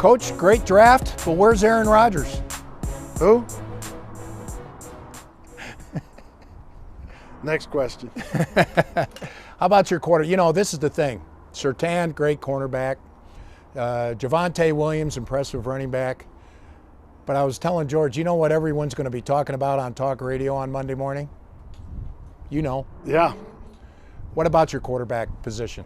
Coach, great draft, but where's Aaron Rodgers? Who? Next question. How about your quarter? You know, this is the thing. Surtain, great cornerback. Javonte Williams, impressive running back. But I was telling George, you know what everyone's going to be talking about on talk radio on Monday morning? You know. Yeah. What about your quarterback position?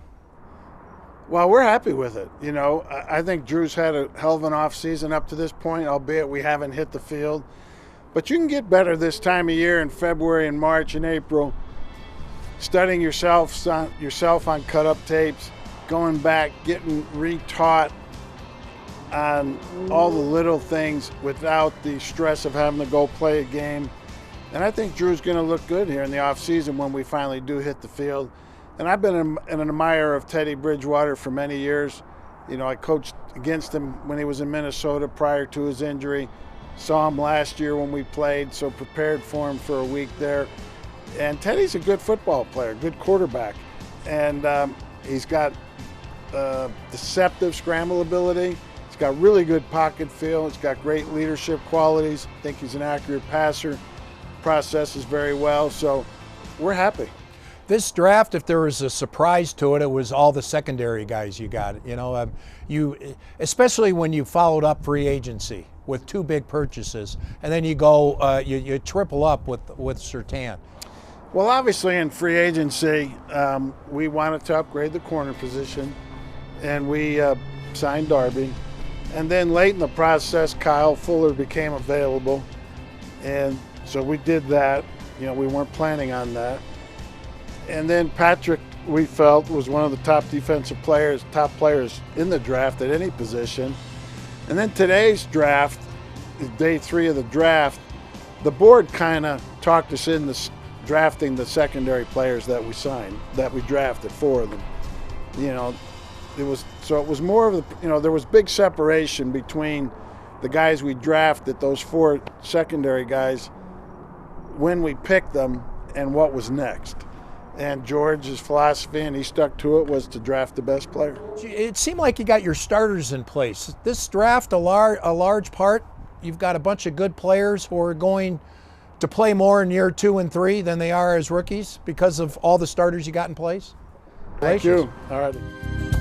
Well, we're happy with it. You know, I think Drew's had a hell of an offseason up to this point, albeit we haven't hit the field. But you can get better this time of year in February and March and April, studying yourself on cut-up tapes, going back, getting retaught on all the little things without the stress of having to go play a game. And I think Drew's going to look good here in the offseason when we finally do hit the field. And I've been an admirer of Teddy Bridgewater for many years. You know, I coached against him when he was in Minnesota prior to his injury. Saw him last year when we played, so prepared for him for a week there. And Teddy's a good football player, good quarterback. And he's got deceptive scramble ability. He's got really good pocket feel. He's got great leadership qualities. I think he's an accurate passer. Processes very well, so we're happy. This draft, if there was a surprise to it, it was all the secondary guys you got. You know, especially when you followed up free agency with two big purchases, and then you go, you triple up with Surtain. Well, obviously in free agency, we wanted to upgrade the corner position, and we signed Darby. And then late in the process, Kyle Fuller became available, and so we did that. You know, we weren't planning on that. And then Patrick, we felt, was one of the top players in the draft at any position. And then today's draft, day 3 of the draft, the board kind of talked us into drafting the secondary players that we signed, that we drafted, 4 of them. You know, it was more of the, you know, there was big separation between the guys we drafted, those 4 secondary guys, when we picked them and what was next. And George's philosophy, and he stuck to it, was to draft the best player. It seemed like you got your starters in place. This draft, a large part, you've got a bunch of good players who are going to play more in year 2 and 3 than they are as rookies because of all the starters you got in place. Thank you. All right.